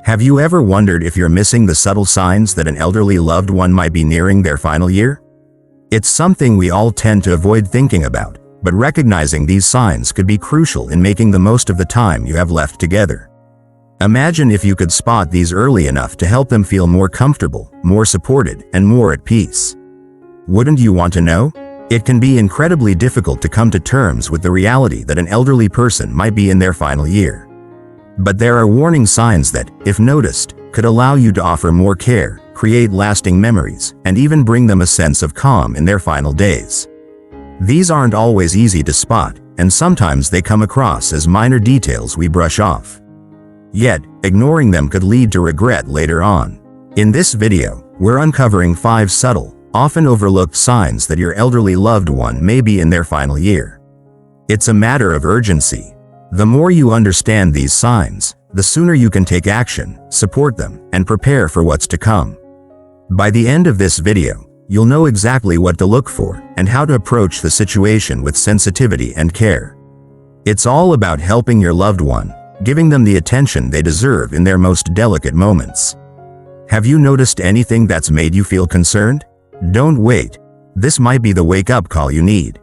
Have you ever wondered if you're missing the subtle signs that an elderly loved one might be nearing their final year? It's something we all tend to avoid thinking about, but recognizing these signs could be crucial in making the most of the time you have left together. Imagine if you could spot these early enough to help them feel more comfortable, more supported, and more at peace. Wouldn't you want to know? It can be incredibly difficult to come to terms with the reality that an elderly person might be in their final year. But there are warning signs that, if noticed, could allow you to offer more care, create lasting memories, and even bring them a sense of calm in their final days. These aren't always easy to spot, and sometimes they come across as minor details we brush off. Yet, ignoring them could lead to regret later on. In this video, we're uncovering 5 subtle, often overlooked signs that your elderly loved one may be in their final year. It's a matter of urgency. The more you understand these signs, the sooner you can take action, support them, and prepare for what's to come. By the end of this video, you'll know exactly what to look for and how to approach the situation with sensitivity and care. It's all about helping your loved one, giving them the attention they deserve in their most delicate moments. Have you noticed anything that's made you feel concerned? Don't wait. This might be the wake-up call you need.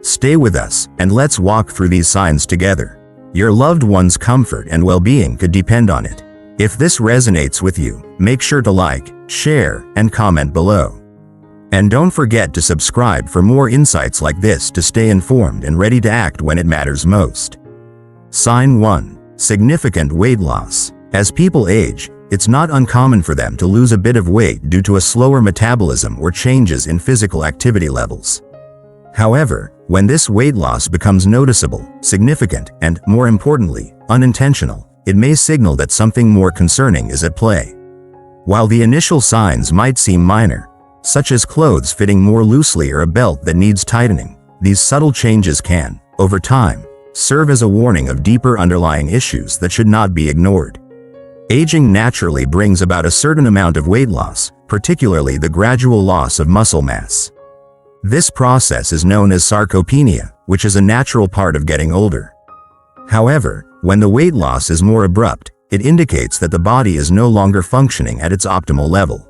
Stay with us, and let's walk through these signs together. Your loved one's comfort and well-being could depend on it. If this resonates with you, make sure to like, share, and comment below. And don't forget to subscribe for more insights like this to stay informed and ready to act when it matters most. Sign 1. Significant weight loss. As people age, it's not uncommon for them to lose a bit of weight due to a slower metabolism or changes in physical activity levels. However, when this weight loss becomes noticeable, significant, and, more importantly, unintentional, it may signal that something more concerning is at play. While the initial signs might seem minor, such as clothes fitting more loosely or a belt that needs tightening, these subtle changes can, over time, serve as a warning of deeper underlying issues that should not be ignored. Aging naturally brings about a certain amount of weight loss, particularly the gradual loss of muscle mass. This process is known as sarcopenia, which is a natural part of getting older. However, when the weight loss is more abrupt, it indicates that the body is no longer functioning at its optimal level.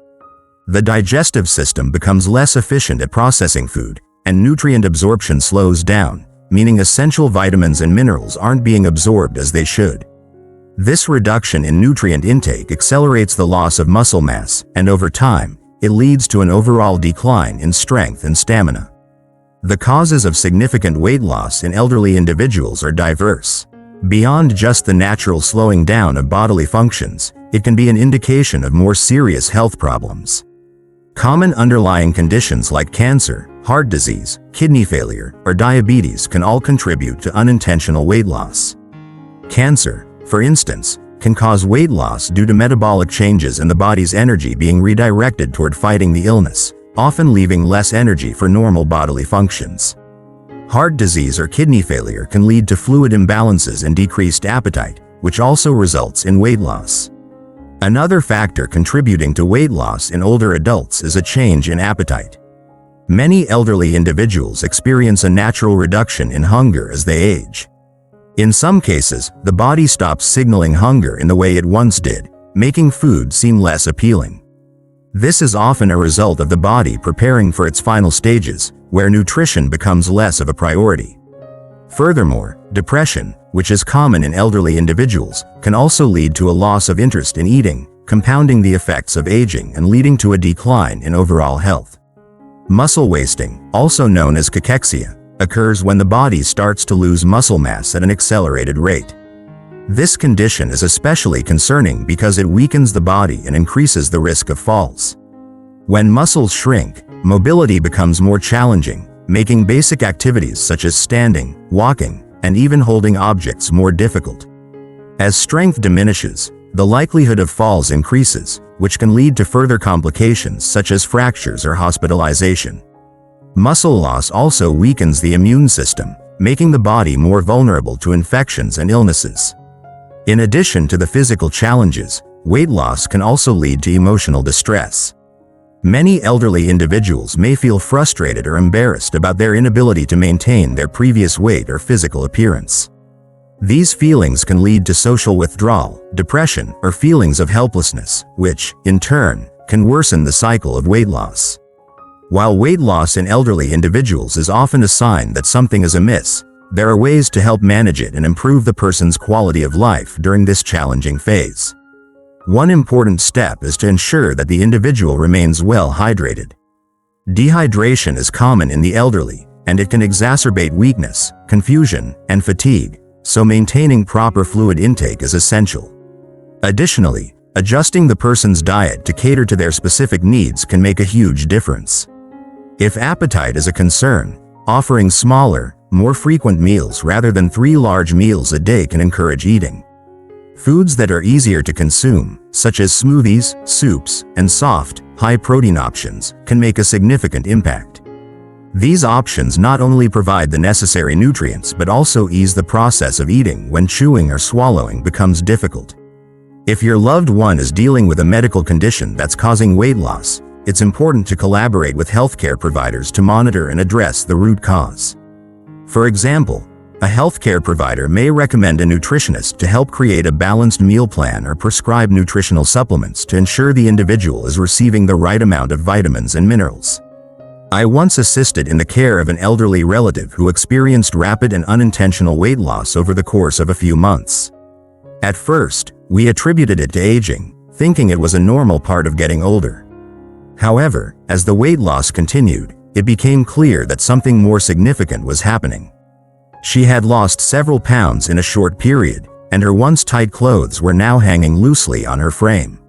The digestive system becomes less efficient at processing food, and nutrient absorption slows down, meaning essential vitamins and minerals aren't being absorbed as they should. This reduction in nutrient intake accelerates the loss of muscle mass, and over time, it leads to an overall decline in strength and stamina. The causes of significant weight loss in elderly individuals are diverse. Beyond just the natural slowing down of bodily functions, it can be an indication of more serious health problems. Common underlying conditions like cancer, heart disease, kidney failure, or diabetes can all contribute to unintentional weight loss. Cancer, for instance, can cause weight loss due to metabolic changes in the body's energy being redirected toward fighting the illness, often leaving less energy for normal bodily functions. Heart disease or kidney failure can lead to fluid imbalances and decreased appetite, which also results in weight loss. Another factor contributing to weight loss in older adults is a change in appetite. Many elderly individuals experience a natural reduction in hunger as they age. In some cases, the body stops signaling hunger in the way it once did, making food seem less appealing. This is often a result of the body preparing for its final stages, where nutrition becomes less of a priority. Furthermore, depression, which is common in elderly individuals, can also lead to a loss of interest in eating, compounding the effects of aging and leading to a decline in overall health. Muscle wasting, also known as cachexia, occurs when the body starts to lose muscle mass at an accelerated rate. This condition is especially concerning because it weakens the body and increases the risk of falls. When muscles shrink, mobility becomes more challenging, making basic activities such as standing, walking, and even holding objects more difficult. As strength diminishes, the likelihood of falls increases, which can lead to further complications such as fractures or hospitalization. Muscle loss also weakens the immune system, making the body more vulnerable to infections and illnesses. In addition to the physical challenges, weight loss can also lead to emotional distress. Many elderly individuals may feel frustrated or embarrassed about their inability to maintain their previous weight or physical appearance. These feelings can lead to social withdrawal, depression, or feelings of helplessness, which, in turn, can worsen the cycle of weight loss. While weight loss in elderly individuals is often a sign that something is amiss, there are ways to help manage it and improve the person's quality of life during this challenging phase. One important step is to ensure that the individual remains well hydrated. Dehydration is common in the elderly, and it can exacerbate weakness, confusion, and fatigue, so maintaining proper fluid intake is essential. Additionally, adjusting the person's diet to cater to their specific needs can make a huge difference. If appetite is a concern, offering smaller, more frequent meals rather than 3 large meals a day can encourage eating. Foods that are easier to consume, such as smoothies, soups, and soft, high-protein options, can make a significant impact. These options not only provide the necessary nutrients but also ease the process of eating when chewing or swallowing becomes difficult. If your loved one is dealing with a medical condition that's causing weight loss, it's important to collaborate with healthcare providers to monitor and address the root cause. For example, a healthcare provider may recommend a nutritionist to help create a balanced meal plan or prescribe nutritional supplements to ensure the individual is receiving the right amount of vitamins and minerals. I once assisted in the care of an elderly relative who experienced rapid and unintentional weight loss over the course of a few months. At first, we attributed it to aging, thinking it was a normal part of getting older. However, as the weight loss continued, it became clear that something more significant was happening. She had lost several pounds in a short period, and her once tight clothes were now hanging loosely on her frame.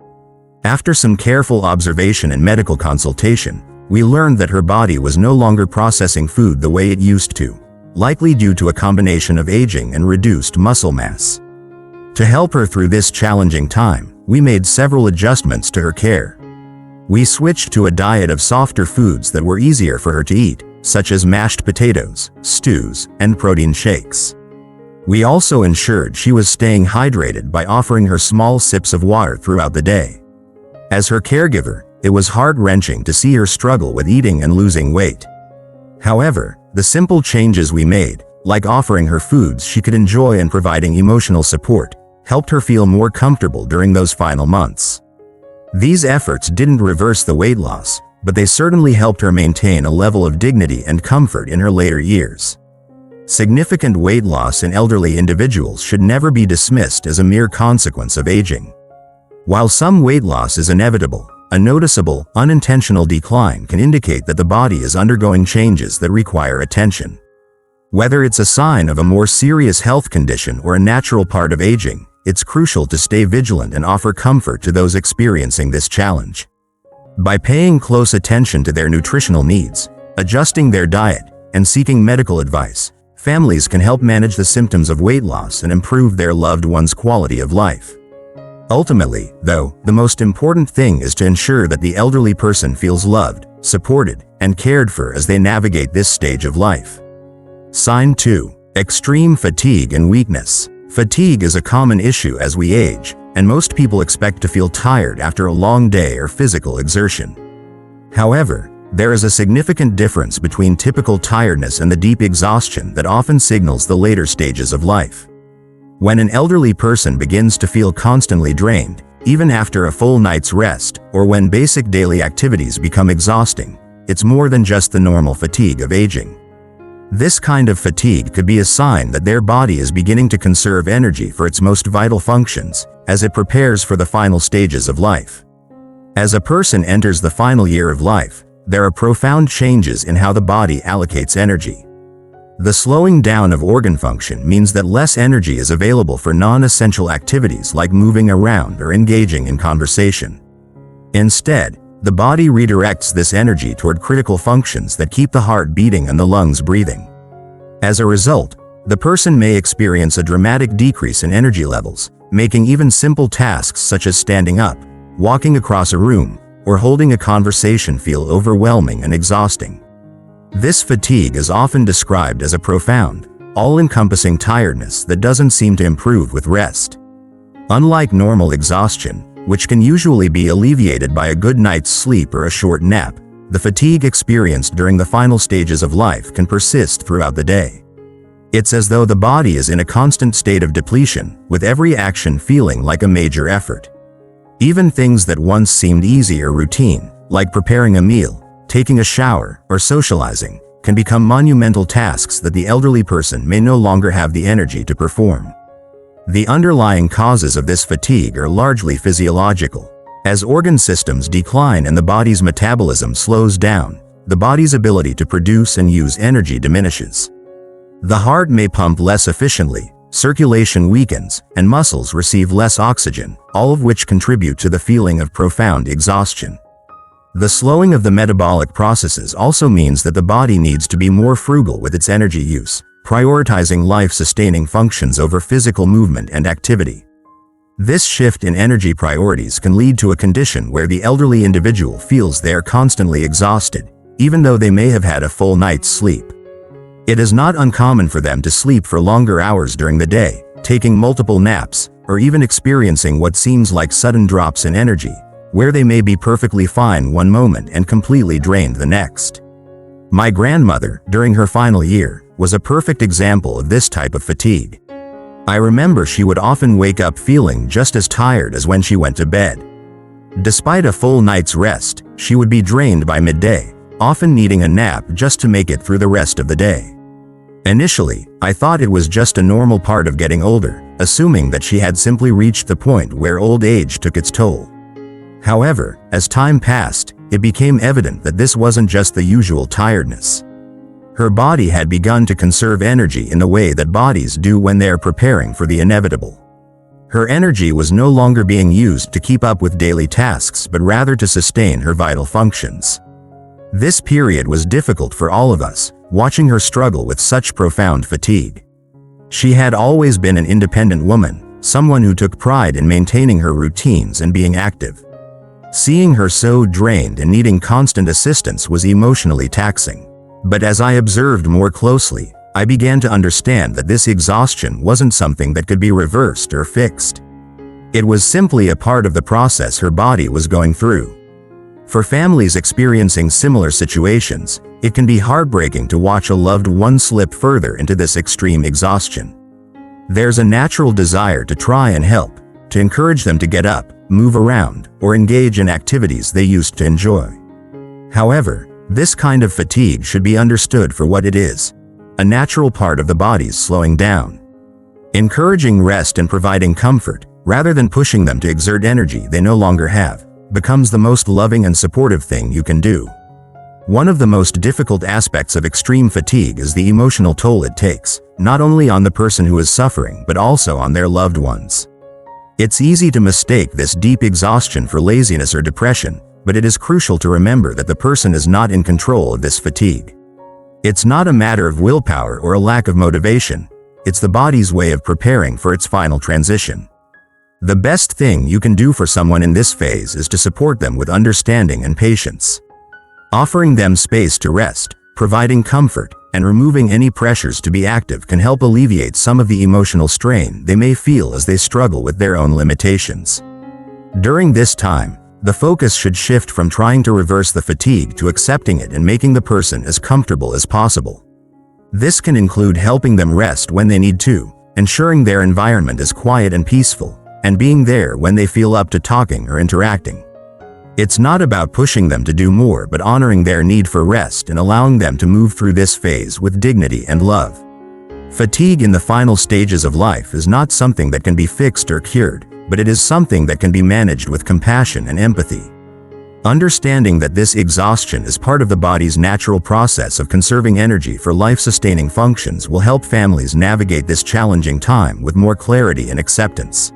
After some careful observation and medical consultation, we learned that her body was no longer processing food the way it used to, likely due to a combination of aging and reduced muscle mass. To help her through this challenging time, we made several adjustments to her care. We switched to a diet of softer foods that were easier for her to eat, such as mashed potatoes, stews, and protein shakes. We also ensured she was staying hydrated by offering her small sips of water throughout the day. As her caregiver, it was heart-wrenching to see her struggle with eating and losing weight. However, the simple changes we made, like offering her foods she could enjoy and providing emotional support, helped her feel more comfortable during those final months. These efforts didn't reverse the weight loss, but they certainly helped her maintain a level of dignity and comfort in her later years. Significant weight loss in elderly individuals should never be dismissed as a mere consequence of aging. While some weight loss is inevitable, a noticeable, unintentional decline can indicate that the body is undergoing changes that require attention. Whether it's a sign of a more serious health condition or a natural part of aging, it's crucial to stay vigilant and offer comfort to those experiencing this challenge. By paying close attention to their nutritional needs, adjusting their diet, and seeking medical advice, families can help manage the symptoms of weight loss and improve their loved one's quality of life. Ultimately, though, the most important thing is to ensure that the elderly person feels loved, supported, and cared for as they navigate this stage of life. Sign 2. Extreme fatigue and weakness. Fatigue is a common issue as we age, and most people expect to feel tired after a long day or physical exertion. However, there is a significant difference between typical tiredness and the deep exhaustion that often signals the later stages of life. When an elderly person begins to feel constantly drained, even after a full night's rest, or when basic daily activities become exhausting, it's more than just the normal fatigue of aging. This kind of fatigue could be a sign that their body is beginning to conserve energy for its most vital functions, as it prepares for the final stages of life. As a person enters the final year of life, there are profound changes in how the body allocates energy. The slowing down of organ function means that less energy is available for non-essential activities like moving around or engaging in conversation. Instead, the body redirects this energy toward critical functions that keep the heart beating and the lungs breathing. As a result, the person may experience a dramatic decrease in energy levels, making even simple tasks such as standing up, walking across a room, or holding a conversation feel overwhelming and exhausting. This fatigue is often described as a profound, all-encompassing tiredness that doesn't seem to improve with rest. Unlike normal exhaustion, which can usually be alleviated by a good night's sleep or a short nap, the fatigue experienced during the final stages of life can persist throughout the day. It's as though the body is in a constant state of depletion, with every action feeling like a major effort. Even things that once seemed easy or routine, like preparing a meal, taking a shower, or socializing, can become monumental tasks that the elderly person may no longer have the energy to perform. The underlying causes of this fatigue are largely physiological. As organ systems decline and the body's metabolism slows down, the body's ability to produce and use energy diminishes. The heart may pump less efficiently, circulation weakens, and muscles receive less oxygen, all of which contribute to the feeling of profound exhaustion. The slowing of the metabolic processes also means that the body needs to be more frugal with its energy use, prioritizing life-sustaining functions over physical movement and activity. This shift in energy priorities can lead to a condition where the elderly individual feels they are constantly exhausted, even though they may have had a full night's sleep. It is not uncommon for them to sleep for longer hours during the day, taking multiple naps, or even experiencing what seems like sudden drops in energy, where they may be perfectly fine one moment and completely drained the next. My grandmother, during her final year, was a perfect example of this type of fatigue. I remember she would often wake up feeling just as tired as when she went to bed. Despite a full night's rest, she would be drained by midday, often needing a nap just to make it through the rest of the day. Initially, I thought it was just a normal part of getting older, assuming that she had simply reached the point where old age took its toll. However, as time passed, it became evident that this wasn't just the usual tiredness. Her body had begun to conserve energy in the way that bodies do when they are preparing for the inevitable. Her energy was no longer being used to keep up with daily tasks but rather to sustain her vital functions. This period was difficult for all of us, watching her struggle with such profound fatigue. She had always been an independent woman, someone who took pride in maintaining her routines and being active. Seeing her so drained and needing constant assistance was emotionally taxing. But as I observed more closely, I began to understand that this exhaustion wasn't something that could be reversed or fixed. It was simply a part of the process her body was going through. For families experiencing similar situations, it can be heartbreaking to watch a loved one slip further into this extreme exhaustion. There's a natural desire to try and help, to encourage them to get up, move around, or engage in activities they used to enjoy. However, this kind of fatigue should be understood for what it is, a natural part of the body's slowing down. Encouraging rest and providing comfort, rather than pushing them to exert energy they no longer have, becomes the most loving and supportive thing you can do. One of the most difficult aspects of extreme fatigue is the emotional toll it takes, not only on the person who is suffering but also on their loved ones. It's easy to mistake this deep exhaustion for laziness or depression, but it is crucial to remember that the person is not in control of this fatigue. It's not a matter of willpower or a lack of motivation, it's the body's way of preparing for its final transition. The best thing you can do for someone in this phase is to support them with understanding and patience. Offering them space to rest, providing comfort, and removing any pressures to be active can help alleviate some of the emotional strain they may feel as they struggle with their own limitations. During this time, the focus should shift from trying to reverse the fatigue to accepting it and making the person as comfortable as possible. This can include helping them rest when they need to, ensuring their environment is quiet and peaceful, and being there when they feel up to talking or interacting. It's not about pushing them to do more but honoring their need for rest and allowing them to move through this phase with dignity and love. Fatigue in the final stages of life is not something that can be fixed or cured, but it is something that can be managed with compassion and empathy. Understanding that this exhaustion is part of the body's natural process of conserving energy for life-sustaining functions will help families navigate this challenging time with more clarity and acceptance.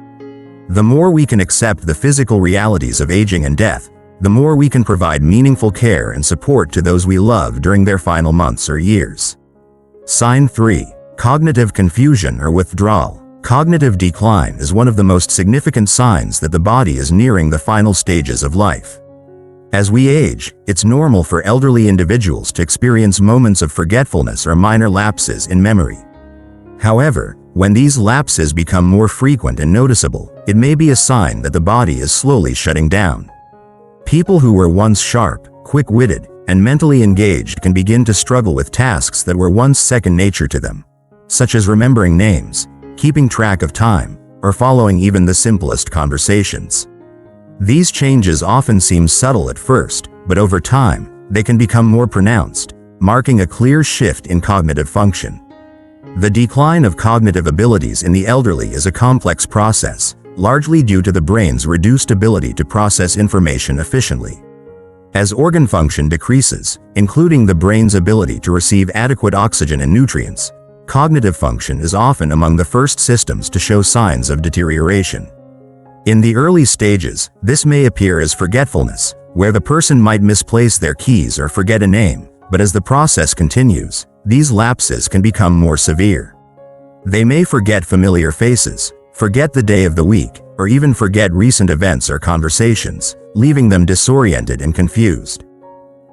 The more we can accept the physical realities of aging and death, the more we can provide meaningful care and support to those we love during their final months or years. Sign 3. Cognitive confusion or withdrawal. Cognitive decline is one of the most significant signs that the body is nearing the final stages of life. As we age, it's normal for elderly individuals to experience moments of forgetfulness or minor lapses in memory. However, when these lapses become more frequent and noticeable, it may be a sign that the body is slowly shutting down. People who were once sharp, quick-witted, and mentally engaged can begin to struggle with tasks that were once second nature to them. such as remembering names, keeping track of time, or following even the simplest conversations. These changes often seem subtle at first, but over time, they can become more pronounced, marking a clear shift in cognitive function. The decline of cognitive abilities in the elderly is a complex process, largely due to the brain's reduced ability to process information efficiently. As organ function decreases, including the brain's ability to receive adequate oxygen and nutrients, cognitive function is often among the first systems to show signs of deterioration. In the early stages, this may appear as forgetfulness, where the person might misplace their keys or forget a name, but as the process continues, these lapses can become more severe. They may forget familiar faces, forget the day of the week, or even forget recent events or conversations, leaving them disoriented and confused.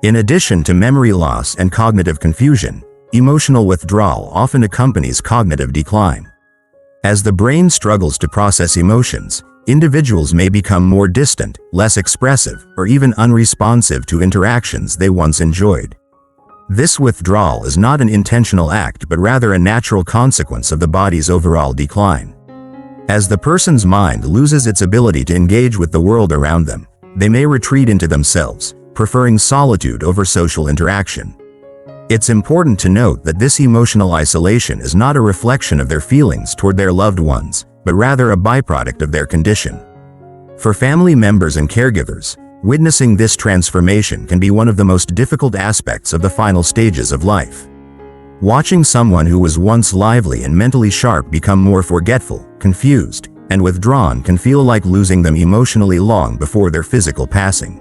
In addition to memory loss and cognitive confusion, emotional withdrawal often accompanies cognitive decline. As the brain struggles to process emotions, individuals may become more distant, less expressive, or even unresponsive to interactions they once enjoyed. This withdrawal is not an intentional act but rather a natural consequence of the body's overall decline. As the person's mind loses its ability to engage with the world around them, they may retreat into themselves, preferring solitude over social interaction. It's important to note that this emotional isolation is not a reflection of their feelings toward their loved ones, but rather a byproduct of their condition. For family members and caregivers, witnessing this transformation can be one of the most difficult aspects of the final stages of life. Watching someone who was once lively and mentally sharp become more forgetful, confused, and withdrawn can feel like losing them emotionally long before their physical passing.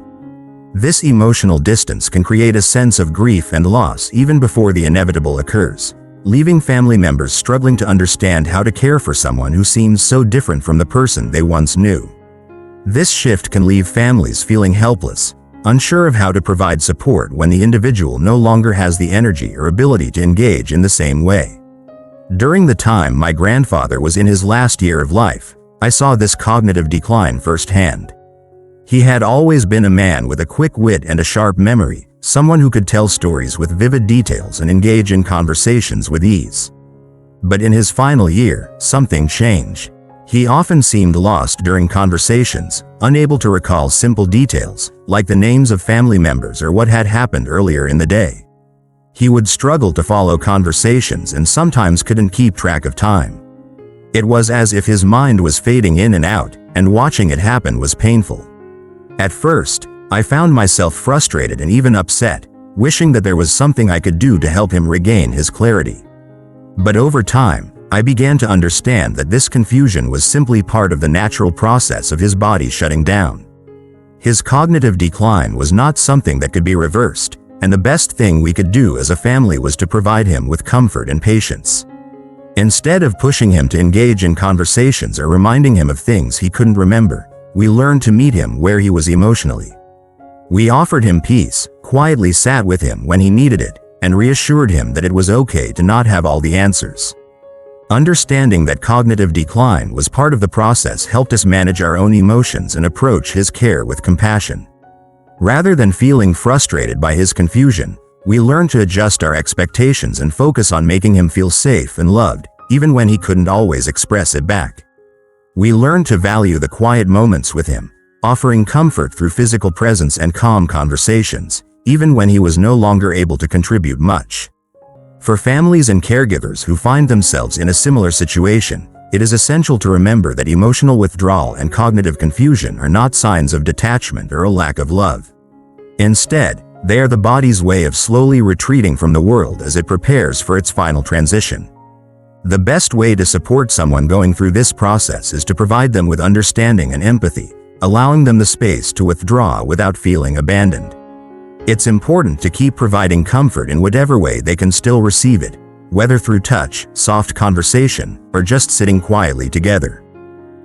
This emotional distance can create a sense of grief and loss even before the inevitable occurs, leaving family members struggling to understand how to care for someone who seems so different from the person they once knew. This shift can leave families feeling helpless, unsure of how to provide support when the individual no longer has the energy or ability to engage in the same way. During the time my grandfather was in his last year of life, I saw this cognitive decline firsthand. He had always been a man with a quick wit and a sharp memory, someone who could tell stories with vivid details and engage in conversations with ease. But in his final year, something changed. He often seemed lost during conversations, unable to recall simple details, like the names of family members or what had happened earlier in the day. He would struggle to follow conversations and sometimes couldn't keep track of time. It was as if his mind was fading in and out, and watching it happen was painful. At first, I found myself frustrated and even upset, wishing that there was something I could do to help him regain his clarity. But over time, I began to understand that this confusion was simply part of the natural process of his body shutting down. His cognitive decline was not something that could be reversed, and the best thing we could do as a family was to provide him with comfort and patience. Instead of pushing him to engage in conversations or reminding him of things he couldn't remember, we learned to meet him where he was emotionally. We offered him peace, quietly sat with him when he needed it, and reassured him that it was okay to not have all the answers. Understanding that cognitive decline was part of the process helped us manage our own emotions and approach his care with compassion. Rather than feeling frustrated by his confusion, we learned to adjust our expectations and focus on making him feel safe and loved, even when he couldn't always express it back. We learned to value the quiet moments with him, offering comfort through physical presence and calm conversations, even when he was no longer able to contribute much. For families and caregivers who find themselves in a similar situation, it is essential to remember that emotional withdrawal and cognitive confusion are not signs of detachment or a lack of love. Instead, they are the body's way of slowly retreating from the world as it prepares for its final transition. The best way to support someone going through this process is to provide them with understanding and empathy, allowing them the space to withdraw without feeling abandoned. It's important to keep providing comfort in whatever way they can still receive it, whether through touch, soft conversation, or just sitting quietly together.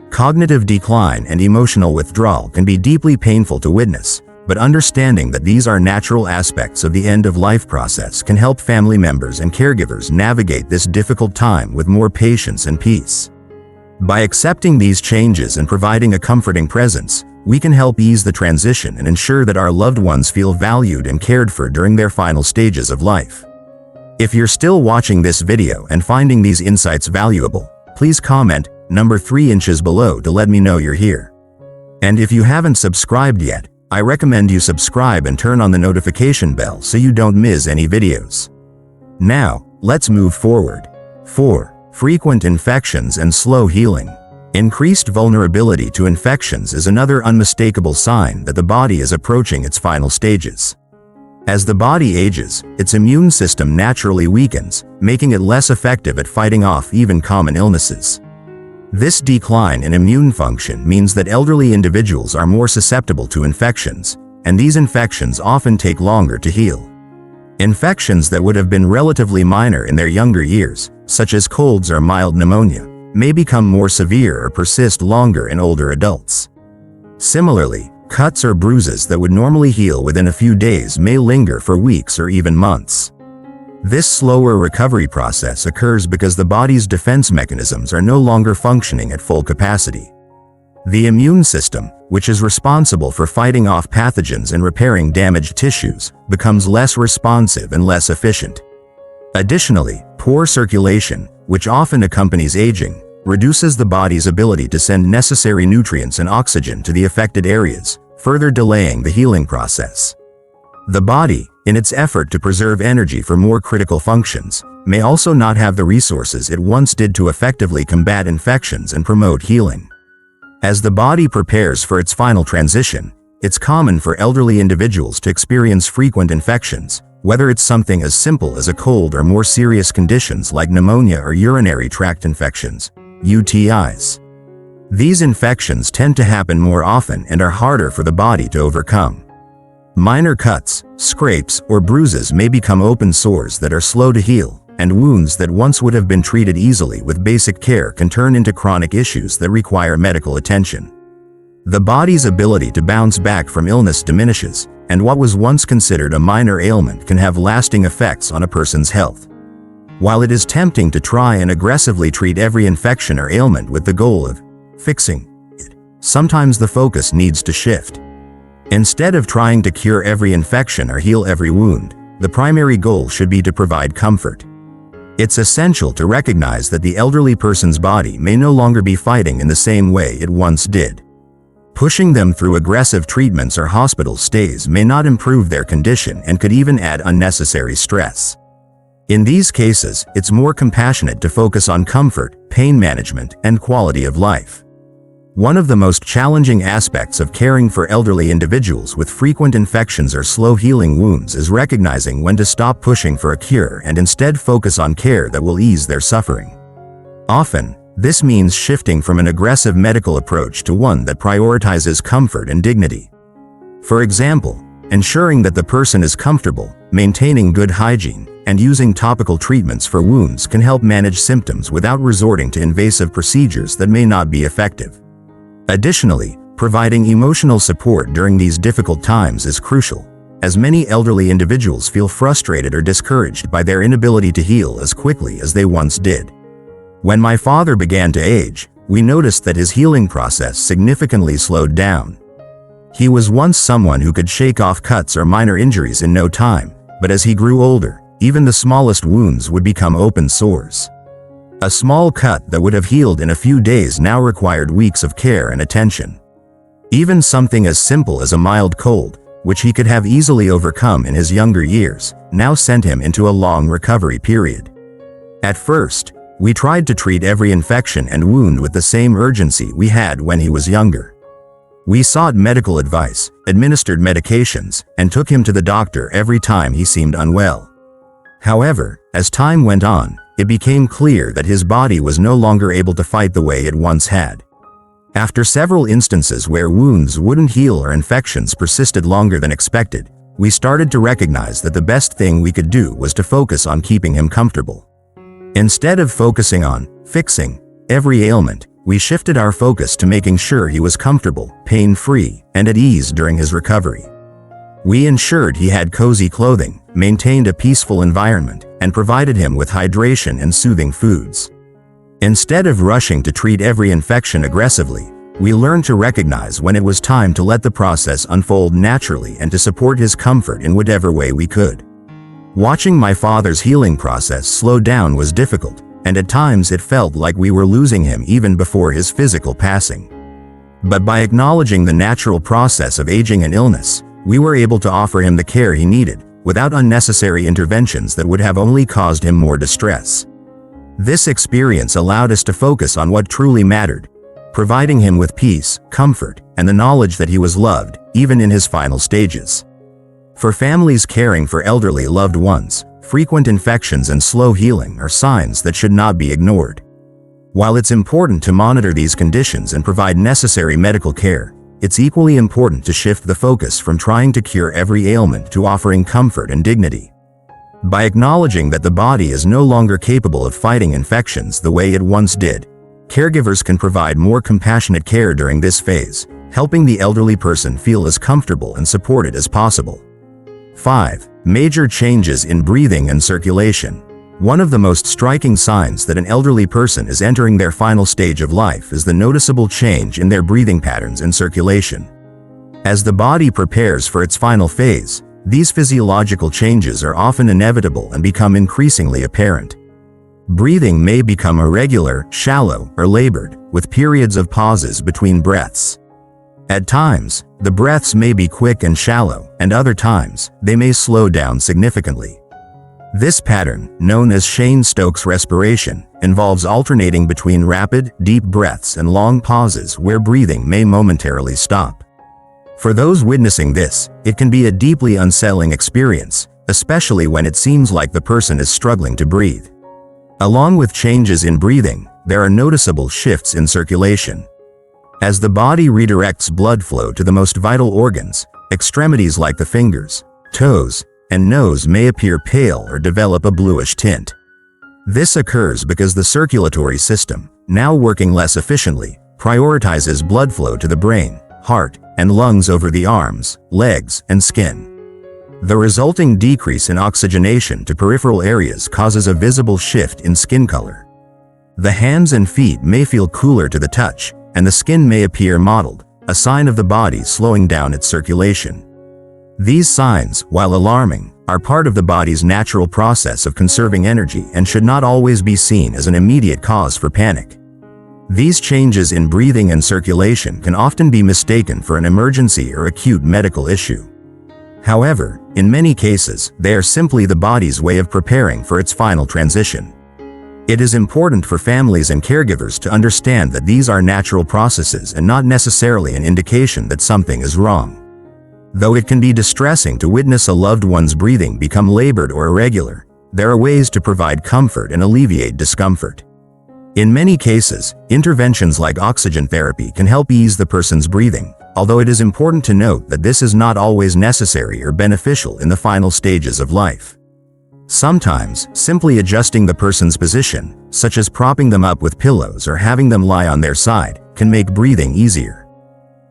Cognitive decline and emotional withdrawal can be deeply painful to witness, but understanding that these are natural aspects of the end-of-life process can help family members and caregivers navigate this difficult time with more patience and peace. By accepting these changes and providing a comforting presence, we can help ease the transition and ensure that our loved ones feel valued and cared for during their final stages of life. If you're still watching this video and finding these insights valuable, please comment number 3 inches below to let me know you're here. And if you haven't subscribed yet, I recommend you subscribe and turn on the notification bell so you don't miss any videos. Now, let's move forward. 4. Frequent infections and slow healing. Increased vulnerability to infections is another unmistakable sign that the body is approaching its final stages. As the body ages, its immune system naturally weakens, making it less effective at fighting off even common illnesses. This decline in immune function means that elderly individuals are more susceptible to infections, and these infections often take longer to heal. Infections that would have been relatively minor in their younger years, such as colds or mild pneumonia, may become more severe or persist longer in older adults. Similarly, cuts or bruises that would normally heal within a few days may linger for weeks or even months. This slower recovery process occurs because the body's defense mechanisms are no longer functioning at full capacity. The immune system, which is responsible for fighting off pathogens and repairing damaged tissues, becomes less responsive and less efficient. Additionally, poor circulation, which often accompanies aging, reduces the body's ability to send necessary nutrients and oxygen to the affected areas, further delaying the healing process. The body, in its effort to preserve energy for more critical functions, may also not have the resources it once did to effectively combat infections and promote healing. As the body prepares for its final transition, it's common for elderly individuals to experience frequent infections, whether it's something as simple as a cold or more serious conditions like pneumonia or urinary tract infections, UTIs. These infections tend to happen more often and are harder for the body to overcome. Minor cuts, scrapes, or bruises may become open sores that are slow to heal, and wounds that once would have been treated easily with basic care can turn into chronic issues that require medical attention. The body's ability to bounce back from illness diminishes, and what was once considered a minor ailment can have lasting effects on a person's health. While it is tempting to try and aggressively treat every infection or ailment with the goal of fixing it, sometimes the focus needs to shift. Instead of trying to cure every infection or heal every wound, the primary goal should be to provide comfort. It's essential to recognize that the elderly person's body may no longer be fighting in the same way it once did. Pushing them through aggressive treatments or hospital stays may not improve their condition and could even add unnecessary stress. In these cases, it's more compassionate to focus on comfort, pain management, and quality of life. One of the most challenging aspects of caring for elderly individuals with frequent infections or slow healing wounds is recognizing when to stop pushing for a cure and instead focus on care that will ease their suffering. Often, this means shifting from an aggressive medical approach to one that prioritizes comfort and dignity. For example, ensuring that the person is comfortable, maintaining good hygiene, and using topical treatments for wounds can help manage symptoms without resorting to invasive procedures that may not be effective. Additionally, providing emotional support during these difficult times is crucial, as many elderly individuals feel frustrated or discouraged by their inability to heal as quickly as they once did. When my father began to age, we noticed that his healing process significantly slowed down. He was once someone who could shake off cuts or minor injuries in no time, but as he grew older, even the smallest wounds would become open sores. A small cut that would have healed in a few days now required weeks of care and attention. Even something as simple as a mild cold, which he could have easily overcome in his younger years, now sent him into a long recovery period. At first, we tried to treat every infection and wound with the same urgency we had when he was younger. We sought medical advice, administered medications, and took him to the doctor every time he seemed unwell. However, as time went on, it became clear that his body was no longer able to fight the way it once had. After several instances where wounds wouldn't heal or infections persisted longer than expected, we started to recognize that the best thing we could do was to focus on keeping him comfortable. Instead of focusing on fixing every ailment, we shifted our focus to making sure he was comfortable, pain-free, and at ease during his recovery. We ensured he had cozy clothing, maintained a peaceful environment, and provided him with hydration and soothing foods. Instead of rushing to treat every infection aggressively, we learned to recognize when it was time to let the process unfold naturally and to support his comfort in whatever way we could. Watching my father's healing process slow down was difficult, and at times it felt like we were losing him even before his physical passing. But by acknowledging the natural process of aging and illness, we were able to offer him the care he needed, without unnecessary interventions that would have only caused him more distress. This experience allowed us to focus on what truly mattered, providing him with peace, comfort, and the knowledge that he was loved, even in his final stages. For families caring for elderly loved ones, frequent infections and slow healing are signs that should not be ignored. While it's important to monitor these conditions and provide necessary medical care, it's equally important to shift the focus from trying to cure every ailment to offering comfort and dignity. By acknowledging that the body is no longer capable of fighting infections the way it once did, caregivers can provide more compassionate care during this phase, helping the elderly person feel as comfortable and supported as possible. 5. Major changes in breathing and circulation. One of the most striking signs that an elderly person is entering their final stage of life is the noticeable change in their breathing patterns and circulation. As the body prepares for its final phase, these physiological changes are often inevitable and become increasingly apparent. Breathing may become irregular, shallow, or labored, with periods of pauses between breaths. At times, the breaths may be quick and shallow, and other times, they may slow down significantly. This pattern, known as Cheyne-Stokes respiration, involves alternating between rapid, deep breaths and long pauses where breathing may momentarily stop. For those witnessing this, it can be a deeply unsettling experience, especially when it seems like the person is struggling to breathe. Along with changes in breathing, there are noticeable shifts in circulation. As the body redirects blood flow to the most vital organs, extremities like the fingers, toes, and nose may appear pale or develop a bluish tint. This occurs because the circulatory system, now working less efficiently, prioritizes blood flow to the brain, heart, and lungs over the arms, legs, and skin. The resulting decrease in oxygenation to peripheral areas causes a visible shift in skin color. The hands and feet may feel cooler to the touch, and the skin may appear mottled, a sign of the body slowing down its circulation. These signs, while alarming, are part of the body's natural process of conserving energy and should not always be seen as an immediate cause for panic. These changes in breathing and circulation can often be mistaken for an emergency or acute medical issue. However, in many cases, they are simply the body's way of preparing for its final transition. It is important for families and caregivers to understand that these are natural processes and not necessarily an indication that something is wrong. Though it can be distressing to witness a loved one's breathing become labored or irregular, there are ways to provide comfort and alleviate discomfort. In many cases, interventions like oxygen therapy can help ease the person's breathing, although it is important to note that this is not always necessary or beneficial in the final stages of life. Sometimes, simply adjusting the person's position, such as propping them up with pillows or having them lie on their side, can make breathing easier.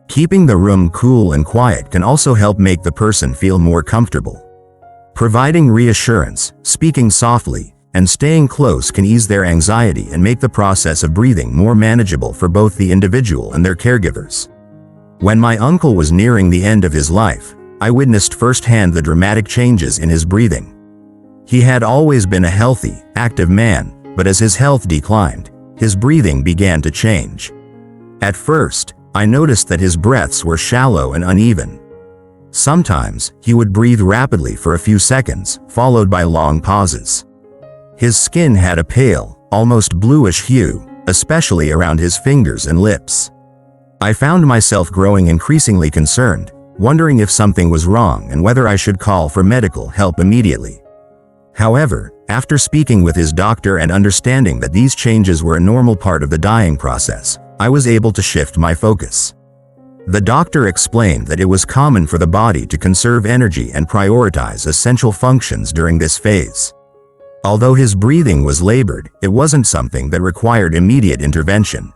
Keeping the room cool and quiet can also help make the person feel more comfortable. Providing reassurance, speaking softly, and staying close can ease their anxiety and make the process of breathing more manageable for both the individual and their caregivers. When my uncle was nearing the end of his life, I witnessed firsthand the dramatic changes in his breathing. He had always been a healthy, active man, but as his health declined, his breathing began to change. At first, I noticed that his breaths were shallow and uneven. Sometimes, he would breathe rapidly for a few seconds, followed by long pauses. His skin had a pale, almost bluish hue, especially around his fingers and lips. I found myself growing increasingly concerned, wondering if something was wrong and whether I should call for medical help immediately. However, after speaking with his doctor and understanding that these changes were a normal part of the dying process, I was able to shift my focus. The doctor explained that it was common for the body to conserve energy and prioritize essential functions during this phase. Although his breathing was labored, it wasn't something that required immediate intervention.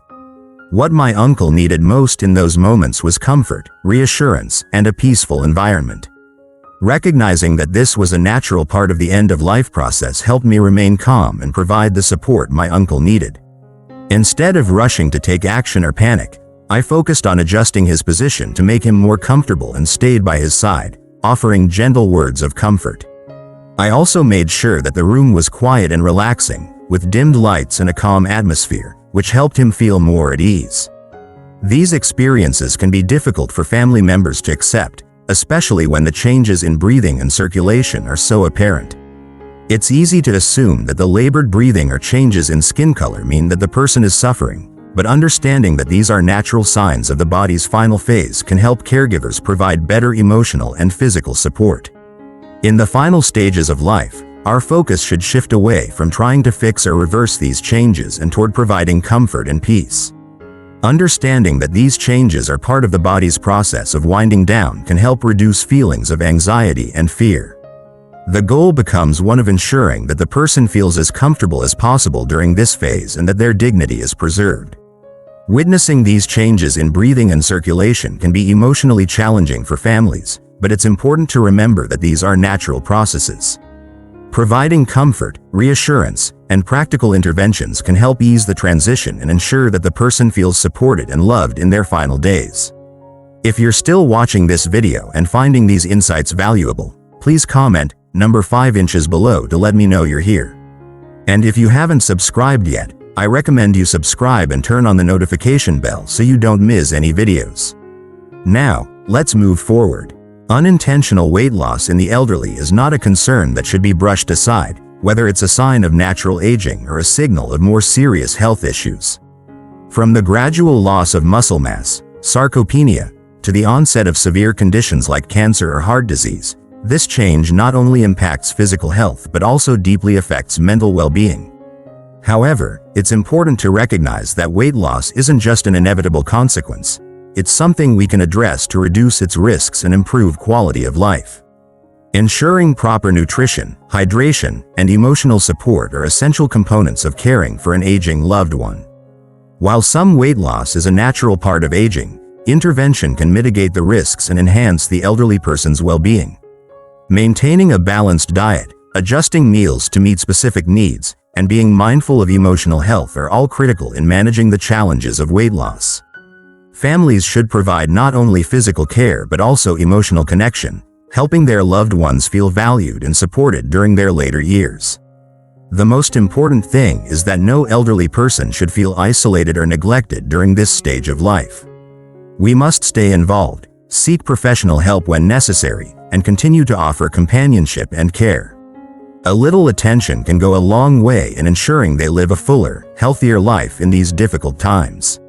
What my uncle needed most in those moments was comfort, reassurance, and a peaceful environment. Recognizing that this was a natural part of the end-of-life process helped me remain calm and provide the support my uncle needed. Instead of rushing to take action or panic, I focused on adjusting his position to make him more comfortable and stayed by his side, offering gentle words of comfort. I also made sure that the room was quiet and relaxing, with dimmed lights and a calm atmosphere, which helped him feel more at ease. These experiences can be difficult for family members to accept, especially when the changes in breathing and circulation are so apparent. It's easy to assume that the labored breathing or changes in skin color mean that the person is suffering, but understanding that these are natural signs of the body's final phase can help caregivers provide better emotional and physical support. In the final stages of life, our focus should shift away from trying to fix or reverse these changes and toward providing comfort and peace. Understanding that these changes are part of the body's process of winding down can help reduce feelings of anxiety and fear. The goal becomes one of ensuring that the person feels as comfortable as possible during this phase and that their dignity is preserved. Witnessing these changes in breathing and circulation can be emotionally challenging for families, but it's important to remember that these are natural processes. Providing comfort, reassurance, and practical interventions can help ease the transition and ensure that the person feels supported and loved in their final days. If you're still watching this video and finding these insights valuable, please comment number 5 inches below to let me know you're here. And if you haven't subscribed yet, I recommend you subscribe and turn on the notification bell so you don't miss any videos. Now, let's move forward. Unintentional weight loss in the elderly is not a concern that should be brushed aside, whether it's a sign of natural aging or a signal of more serious health issues. From the gradual loss of muscle mass, sarcopenia, to the onset of severe conditions like cancer or heart disease, this change not only impacts physical health but also deeply affects mental well-being. However, it's important to recognize that weight loss isn't just an inevitable consequence. It's something we can address to reduce its risks and improve quality of life. Ensuring proper nutrition, hydration, and emotional support are essential components of caring for an aging loved one. While some weight loss is a natural part of aging, intervention can mitigate the risks and enhance the elderly person's well-being. Maintaining a balanced diet, adjusting meals to meet specific needs, and being mindful of emotional health are all critical in managing the challenges of weight loss. Families should provide not only physical care but also emotional connection, helping their loved ones feel valued and supported during their later years. The most important thing is that no elderly person should feel isolated or neglected during this stage of life. We must stay involved, seek professional help when necessary, and continue to offer companionship and care. A little attention can go a long way in ensuring they live a fuller, healthier life in these difficult times.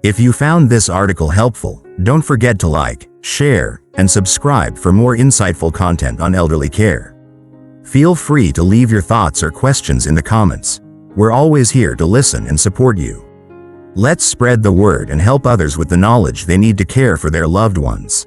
If you found this article helpful, don't forget to like, share, and subscribe for more insightful content on elderly care. Feel free to leave your thoughts or questions in the comments. We're always here to listen and support you. Let's spread the word and help others with the knowledge they need to care for their loved ones.